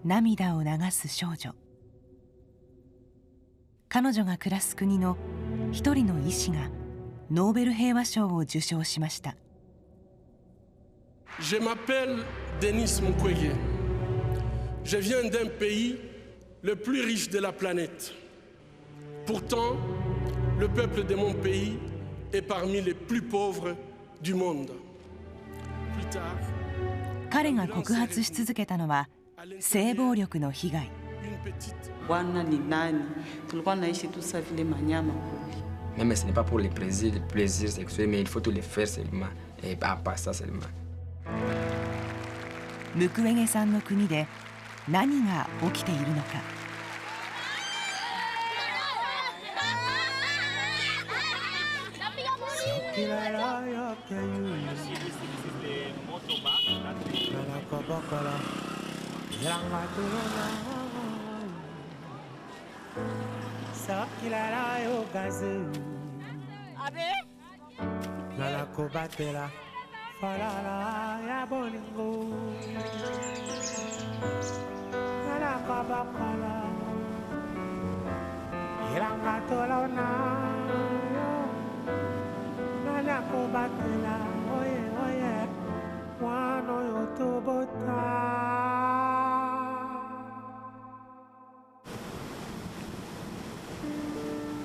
涙を流す少女。彼女が暮らす国の一人の医師がノーベル平和賞を受賞しました。Je m'appelle Denis Mukwege. Je viens d'un pays le plus riche de la planète. Pourtant, le peuple de mon pays est parmi les plus pauvres du monde. Plus tard, 彼が告発し続けたのは性暴力の被害。Même ce n'est pas pour les plaisirs sexuels, mais il faut tout les faire seulement. Et pas ça seulement. ムクウェゲさんの国で何が起きているのか。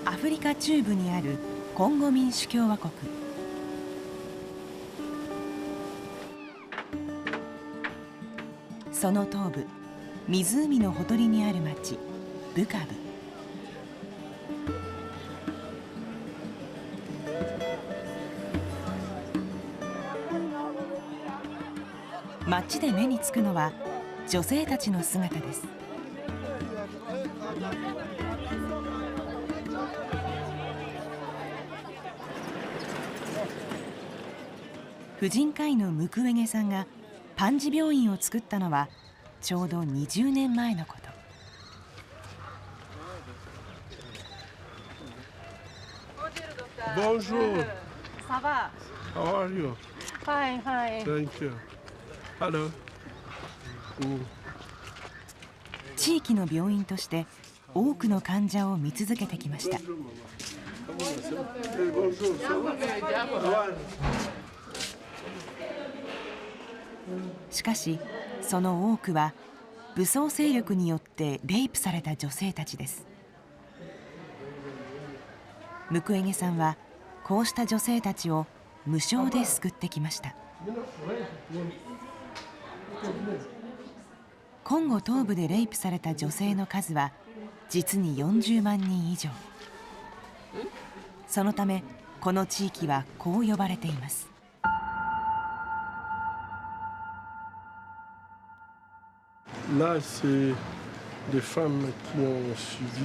アフリカ中部にあるコンゴ民主共和国。その東部、湖のほとりにある町ブカブ。街で目につくのは女性たちの姿です。婦人科医のムクウェゲさんがパンジ病院を作ったのはちょうど20年前のこと。Bonjour. Ça va? How are you? Fine, fine. Thank you. Hello. 地域の病院として多くの患者を見続けてきました。しかしその多くは武装勢力によってレイプされた女性たちです。ムクウェゲさんはこうした女性たちを無償で救ってきました。コンゴ東部でレイプされた女性の数は実に40万人以上。そのためこの地域はこう呼ばれています。Là, c'est des femmes qui ont subi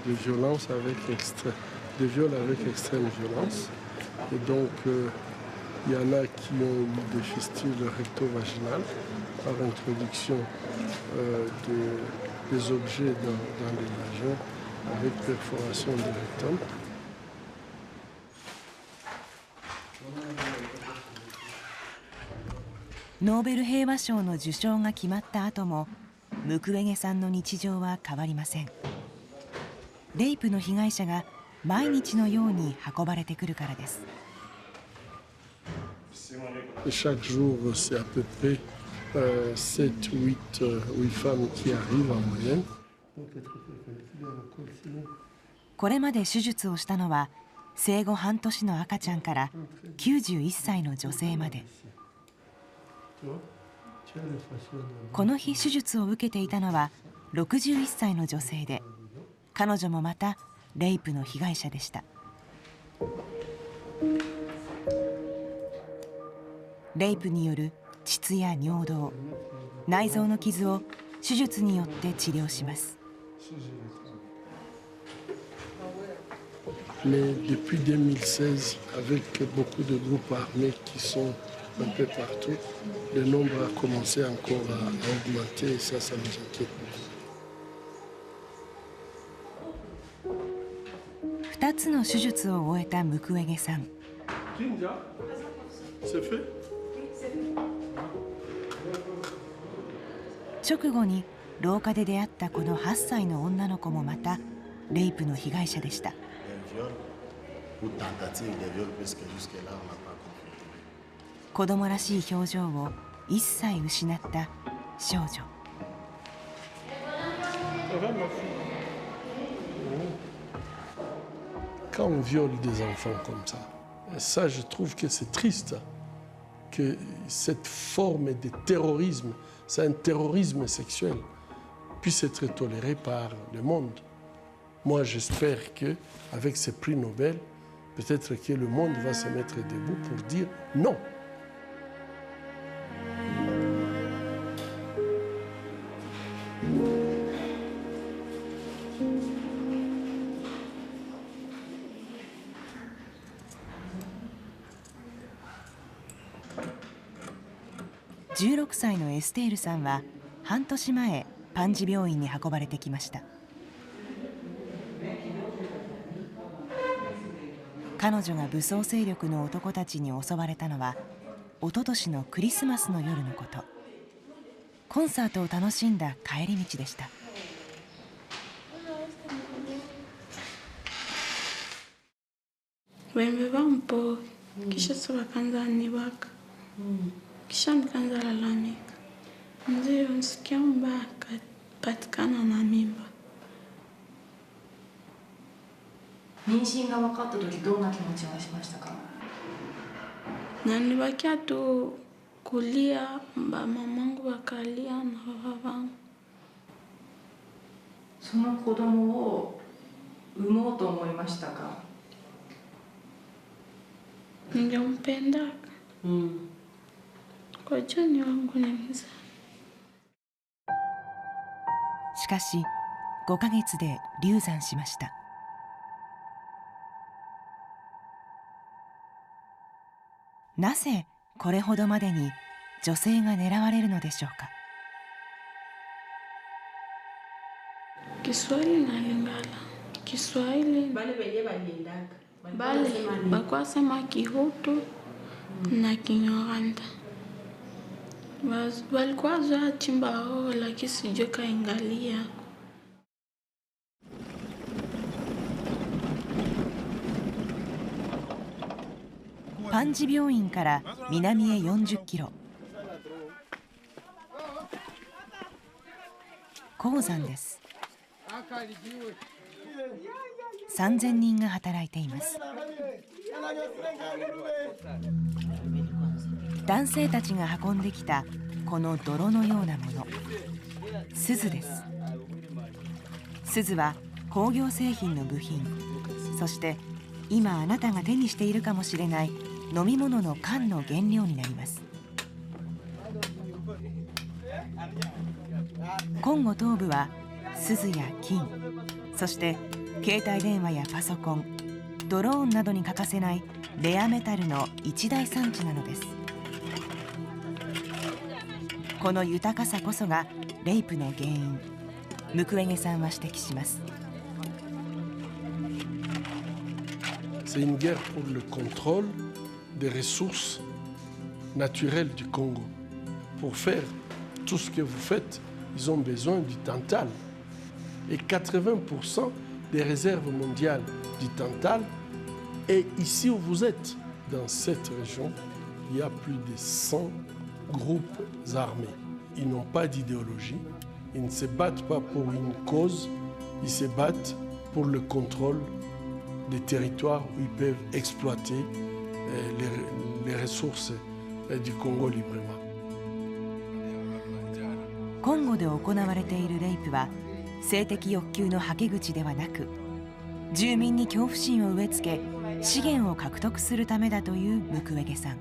des violences des viols avec extrême violence. Et donc, il y en a qui ont eu des fistules recto-vaginales par introduction des objets dans les vagins avec perforation du rectum. ノーベル平和賞の受賞が決まった後もムクウェゲさんの日常は変わりません。レイプの被害者が毎日のように運ばれてくるからです。Chaque jour, c'est à peu près 7-8 femmes qui arrivent en moyenne. これまで手術をしたのは生後半年の赤ちゃんから91歳の女性まで。この日手術を受けていたのは61歳の女性で、彼女もまたレイプの被害者でした。レイプによる膣や尿道、内臓の傷を手術によって治療します。Mais depuis 2016, avec beaucoup de groupes armés qui sont un peu partout, le nombre a commencé encore à augmenter et ça nous inquiète beaucoup. 2つの手術を終えたムクウェゲさん。直後に廊下で出会ったこの8歳の女の子もまたレイプの被害者でした。子供らしい表情を一切失った少女。Quand on viole des enfants comme ça, je trouve que c'est triste que cette forme de terrorisme, c'est un terrorisme sexuel, puisse être toléré par le monde. Moi, j'espère qu'avec ces prix Nobel, peut-être que le monde va se mettre debout pour dire non.16歳のエステールさんは半年前パンジ病院に運ばれてきました。彼女が武装勢力の男たちに襲われたのは一昨年のクリスマスの夜のこと。コンサートを楽しんだ帰り道でした。Wamevampo kisha wakaanza nibaka kisha nikaanza lalamika, mzee nisikia mbaya akapatikana na mimba. 妊娠が分かった時どんな気持ちがしましたか？ Na nilibakia tu kulia, mamangu wakalia na babangu. その子供を産もうと思いましたか？ Ningempenda. Kwa jani wangu nimezaa. しかし5ヶ月で流産しました。なぜこれほどまでに女性が狙われるのでしょうか。 Kiswahili na Lingala. Kiswahili bale bakwa sema Kihutu na Kinyarwanda. Walikuwa zoa chimba hao lakini sijui kaingalia.パンジ病院から南へ40キロ。鉱山です。3000人が働いています。男性たちが運んできたこの泥のようなもの、錫です。錫は工業製品の部品、そして今あなたが手にしているかもしれない飲み物の缶の原料になります。コンゴ東部は錫や金、そして携帯電話やパソコン、ドローンなどに欠かせないレアメタルの一大産地なのです。この豊かさこそがレイプの原因、ムクウェゲさんは指摘します。 C'est une guerre pour le contrôle des ressources naturelles du Congo. Pour faire tout ce que vous faites, ils ont besoin du tantal. Et 80% des réserves mondiales du tantal est ici où vous êtes. Dans cette région, il y a plus de 100 groupes armés. Ils n'ont pas d'idéologie, ils ne se battent pas pour une cause, ils se battent pour le contrôle des territoires où ils peuvent exploiter les ressources du Congo librement. コンゴで行われているレイプは性的欲求のはけ口ではなく、住民に恐怖心を植え付け資源を獲得するためだというムクウェゲさん。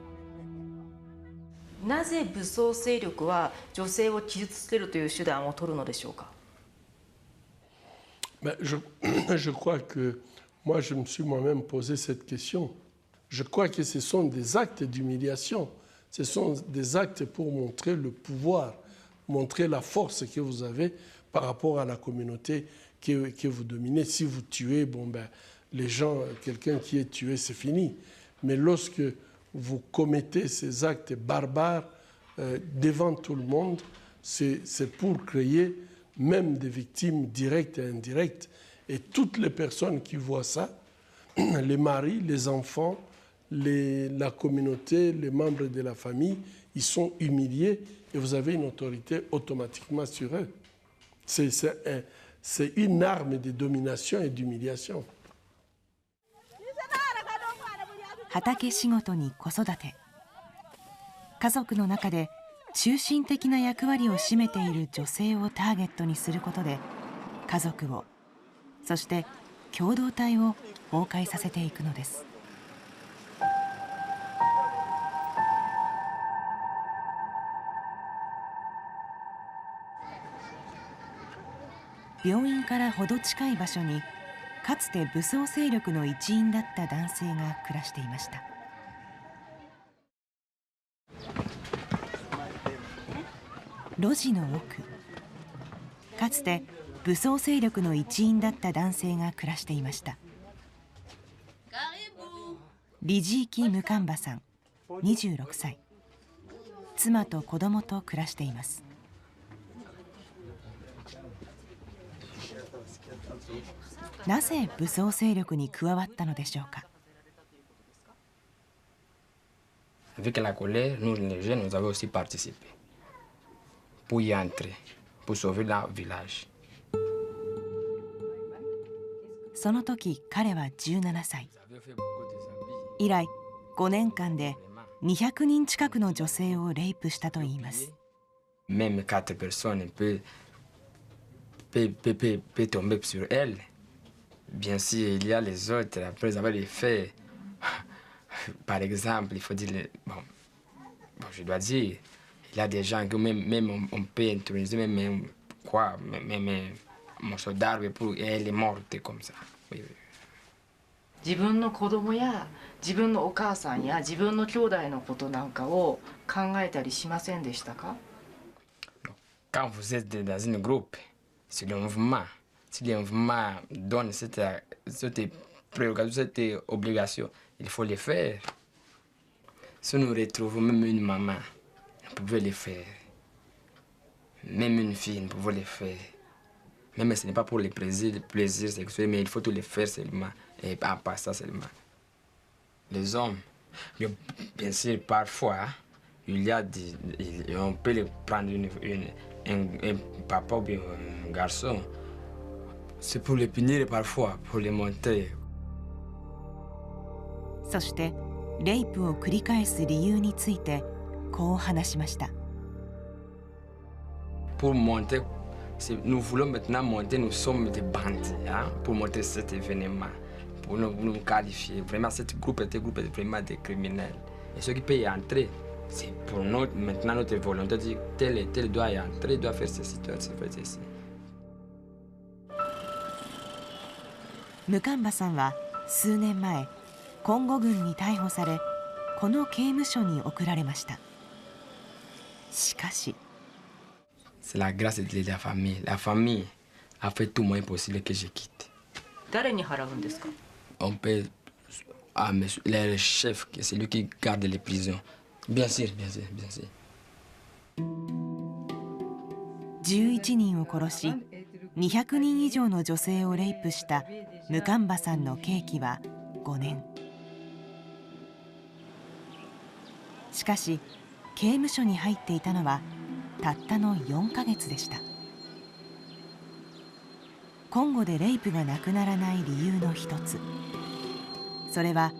なぜ武装勢力は女性を傷つけるという手段を取るのでしょうか？ Je crois que moi, je me suis moi-même posé cette question. Je crois que ce sont des actes d'humiliation. Ce sont des actes pour montrer le pouvoir, montrer la force que vous avez par rapport à la communauté que vous dominez. Si vous tuez, bon ben, les gens, quelqu'un qui est tué, c'est fini. Mais lorsque vous commettez ces actes barbares devant tout le monde, c'est pour créer même des victimes directes et indirectes. Et toutes les personnes qui voient ça, les maris, les enfants, la communauté, les membres de la famille, ils sont humiliés et vous avez une autorité automatiquement sur eux. C'est une arme de domination et d'humiliation. 畑仕事に子育て、家族の中で中心的な役割を占めている女性をターゲットにすることで、家族を、そして共同体を崩壊させていくのです。病院からほど近い場所に、かつて武装勢力の一員だった男性が暮らしていました。路地の奥、かつて武装勢力の一員だった男性が暮らしていました。リジーキ・ムカンバさん、26歳。妻と子供と暮らしています。なぜ武装勢力に加わったのでしょうか。Avec la colère, nous les jeunes, nous avons aussi participé pour y entrer, pour sauver le village. その時彼は17歳。以来5年間で200人近くの女性をレイプしたといいます。Même 4 personnes peuvent tomber sur elle. Bien sûr, il y a les autres, après avoir les faits. Par exemple, il faut dire, bon, je dois dire, il y a des gens que même on peut introduire, même quoi, même mon soldat, et elle est morte comme ça. Oui, oui. 自分の子供や自分のお母さんや自分の兄弟のことなんかを考えたりしませんでしたか？ Quand vous êtes dans un groupe, c'est le mouvement. Si le mouvement donne cette prérogative, cette obligation, il faut le faire. Si nous retrouvons même une maman, on peut le faire. Même une fille, on peut le faire. Même ce n'est pas pour le plaisir sexuel, mais il faut tout le faire seulement. Et pas ça seulement. Les hommes, bien sûr, parfois, il y a on peut le prendre un papa ou bien un garçon. C'est pour les punir parfois, pour les monter. そしてレイプを繰り返す理由についてこう話しました。Pour monter, nous voulons maintenant monter, nous sommes des bandits, hein, pour montrer cet événement, pour nous qualifier. Vraiment, ce groupe est vraiment des criminels. Et ceux qui peuvent y entrer, c'est pour nous, maintenant notre volonté de dire tel et tel doit y entrer, doit faire ceci, doit faire ceci. ムカンバさんは数年前コンゴ軍に逮捕されこの刑務所に送られました。しかし C'est la grâce de la famille. La famille a fait tout moyen possible que je quitte. 誰に払うんですか？ On peut le chef, c'est lui qui garde les prisons. Bien sûr, bien sûr, bien sûr. 11人を殺し200人以上の女性をレイプしたムカンバさんの刑期は5年。しかし刑務所に入っていたのはたったの4ヶ月でした。コンゴでレイプがなくならない理由の一つ、それは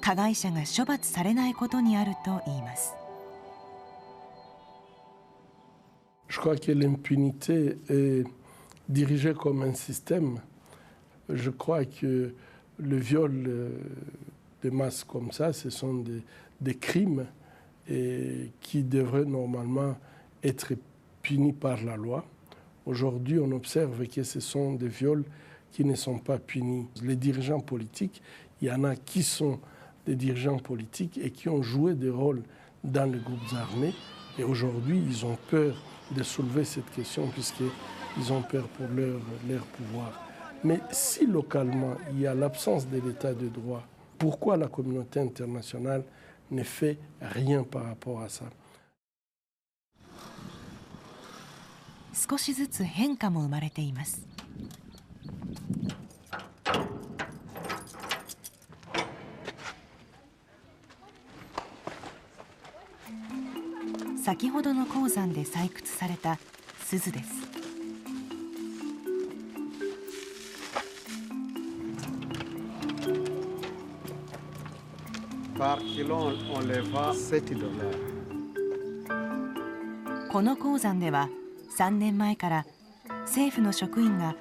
加害者が処罰されないことにあるといいます。Je crois que l'impunité est dirigée comme un système. Je crois que le viol de masse comme ça, ce sont des crimes qui devraient normalement être punis par la loi. Aujourd'hui, on observe que ce sont des viols qui ne sont pas punis. Les dirigeants politiques, il y en a qui sont des dirigeants politiques et qui ont joué des rôles dans les groupes armés. Et aujourd'hui, ils ont peur de soulever cette question puisqu'ils ont peur pour leur pouvoir. Mais si localement, il y a l'absence de l'état de droit, pourquoi la communauté internationale ne fait rien par rapport à ça? 少しずつ変化も生まれています。先ほどの鉱山で採掘された錫です。この鉱山では3年前から政府の職員が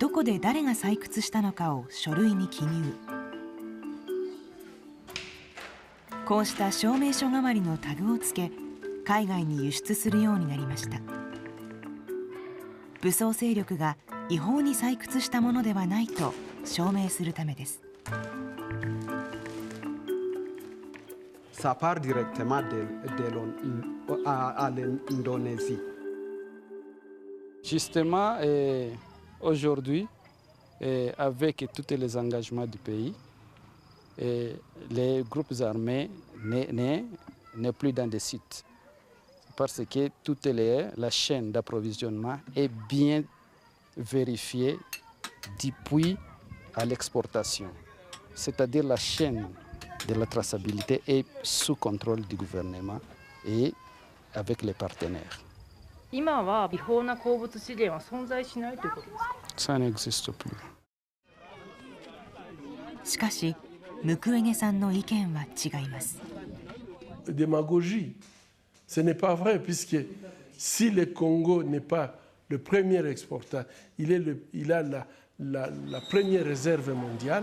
どこで誰が採掘したのかを書類に記入。こうした証明書代わりのタグをつけ、海外に輸出するようになりました。武装勢力が違法に採掘したものではないと証明するためです。Ça part directement à l'Indonésie. Justement, aujourd'hui, avec tous les engagements du pays, les groupes armés n'est plus dans des sites. Parce que toute la chaîne d'approvisionnement est bien vérifiée depuis à l'exportation. C'est-à-dire la chaîne de la traçabilité est sous contrôle du gouvernement et avec les partenaires. 今は違法な鉱物資源は存在しないということですか？ Ça n'existe plus. しかし、ムクウェゲさんの意見は違います。Démagogie, ce n'est pas vrai, puisque si le Congo n'est pas le premier exportateur, il a la première réserve mondiale,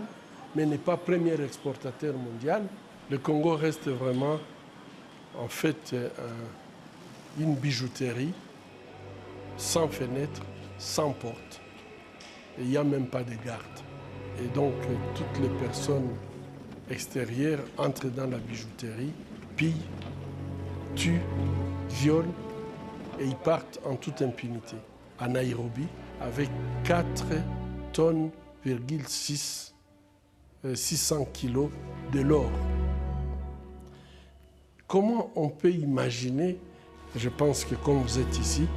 mais n'est pas premier exportateur mondial. Le Congo reste vraiment, en fait, une bijouterie sans fenêtre, sans porte. Et il n'y a même pas de garde. Et donc, toutes les personnes extérieures entrent dans la bijouterie, pillent, tuent, violent, et ils partent en toute impunité. À Nairobi, avec 4,6 tonnes, 600 kilos de l'or. Comment on peut imaginer, je pense que comme vous êtes ici,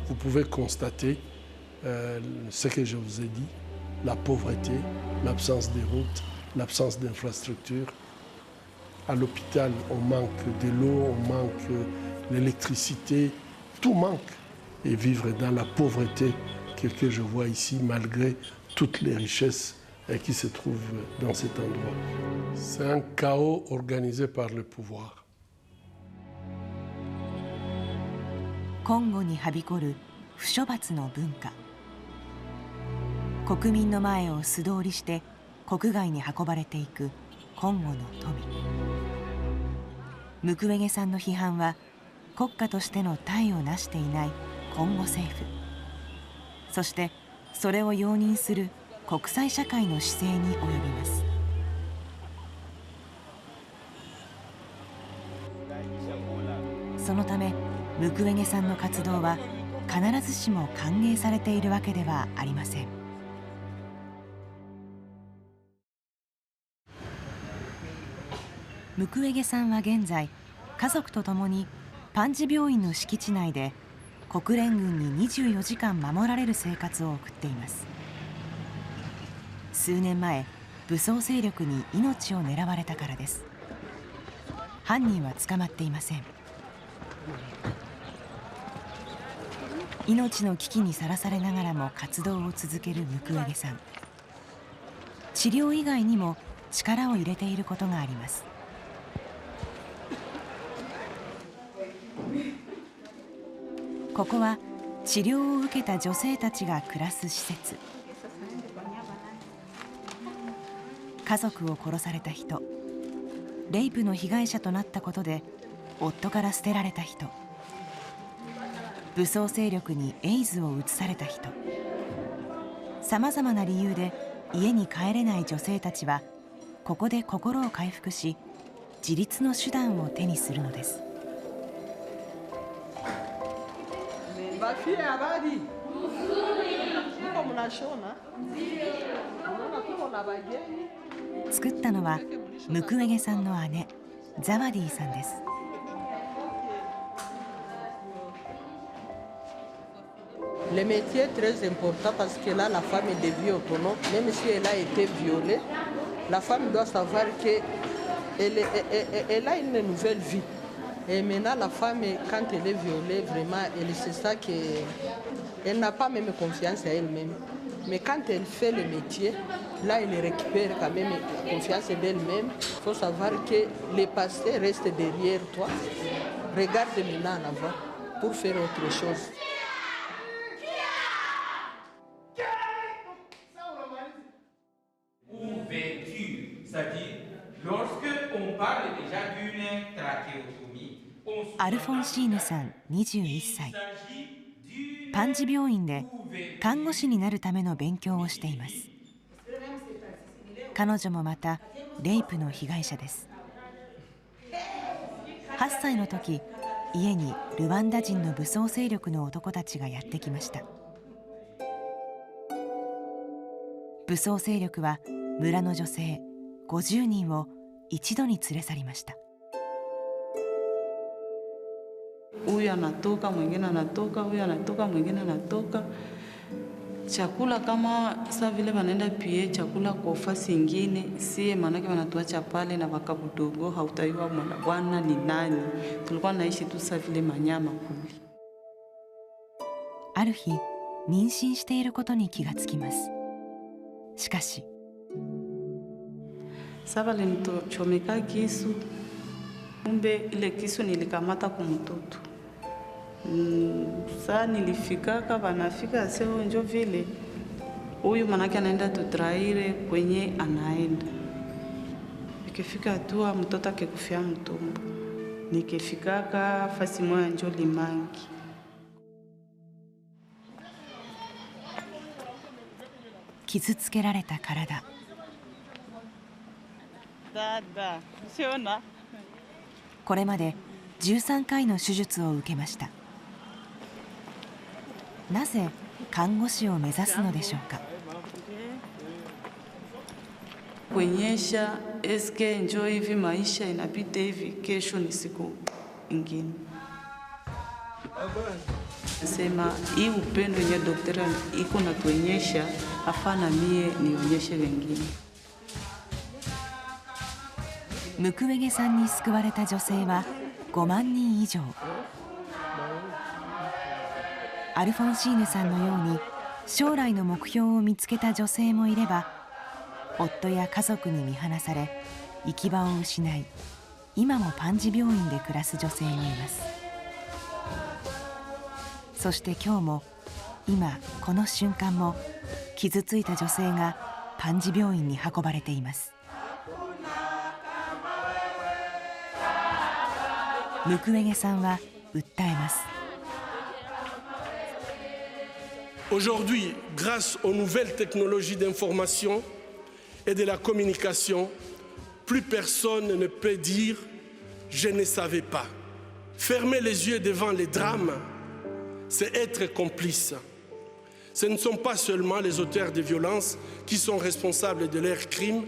vous pouvez constater ce que je vous ai dit, la pauvreté, l'absence de routes, l'absence d'infrastructures. À l'hôpital, on manque de l'eau, on manque de l'électricité, tout manque. Et vivre dans la pauvreté que je vois ici, malgré toutes les richesses qui se trouvent dans cet endroit. C'est un chaos organisé par le pouvoir. コンゴにはびこる不処罰の文化。国民の前を素通りして国外に運ばれていくコンゴの富。ムクウェゲさんの批判は国家としての体を成していないコンゴ政府、そしてそれを容認する国際社会の姿勢に及びます。そのためムクウェゲさんの活動は必ずしも歓迎されているわけではありません。ムクウェゲさんは現在家族と共にパンジ病院の敷地内で国連軍に24時間守られる生活を送っています。数年前、武装勢力に命を狙われたからです。犯人は捕まっていません。命の危機にさらされながらも活動を続けるムクウェゲさん。治療以外にも力を入れていることがあります。ここは治療を受けた女性たちが暮らす施設。家族を殺された人、レイプの被害者となったことで夫から捨てられた人、武装勢力にエイズを移された人、さまざまな理由で家に帰れない女性たちはここで心を回復し、自立の手段を手にするのです。作ったのはムクウェゲさんの姉ザワディさんです。Le métier est très important parce que là, la femme est devenue autonome. Même si elle a été violée, la femme doit savoir qu'elle a une nouvelle vie. Et maintenant, la femme, quand elle est violée, vraiment, c'est ça qu'elle n'a pas même confiance à elle-même. Mais quand elle fait le métier, là, elle récupère quand même confiance d'elle-même. Il faut savoir que le passé reste derrière toi. Regarde maintenant en avant pour faire autre chose. C'est-à-dire, lorsque on parle déjà d'une trachéotomie, アルフォンシーヌさん21歳。パンジ病院で看護師になるための勉強をしています。彼女もまたレイプの被害者です。8歳の時、家にルワンダ人の武装勢力の男たちがやってきました。武装勢力は村の女性50人を一度に連れ去りました。Huyu anatoka, mwingine anatoka, huyu anatoka, mwingine anatoka. Chakula kama saa vile wanaenda pia chakula kwa fasi ingine, sie maanake wanatuacha pale na wakabudogo, hautaiwa mwana bwana ni nani. Tulikuwa naishi tu saa vile manyama kuli. ある日、妊娠していることに気がつきます。しかし、Sasa walinichomeka kisu, kumbe ile kisu nilikamata kwa mtoto. Saa nilifikaka wanafika seo njo vile huyu manake anaenda tutraire kwenye anaenda. Nikifika hatua mtoto akikufia mtumbo. Nikifikaka fasi moja njo Limangi.傷つけられた体。これまで13回の手術を受けました。なぜ看護師を目指すのでしょうか。Kuonyesha eske njoo hivi maisha inapita hivi, kesho ni siku ingine. Nasema hii upendo yenye daktari iko na tuonyesha, afana mie nionyeshe wengine. ムクウェゲさんに救われた女性は5万人以上。アルフォンシーヌさんのように将来の目標を見つけた女性もいれば、夫や家族に見放され行き場を失い、今もパンジ病院で暮らす女性もいます。そして今日も、今この瞬間も傷ついた女性がパンジ病院に運ばれています。ムクウェゲさんは訴えます。Aujourd'hui, grâce aux nouvelles technologies d'information et de la communication, plus personne ne peut dire « je ne savais pas ». Fermer les yeux devant les drames, c'est être complice. Ce ne sont pas seulement les auteurs de violences qui sont responsables de leurs crimes,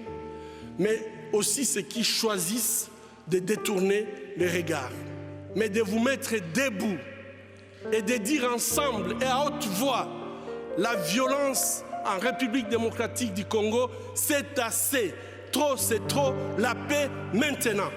mais aussi ceux qui choisissent de détourner le regard. Mais de vous mettre debout et de dire ensemble et à haute voix, la violence en République démocratique du Congo, c'est assez. Trop, c'est trop. La paix maintenant.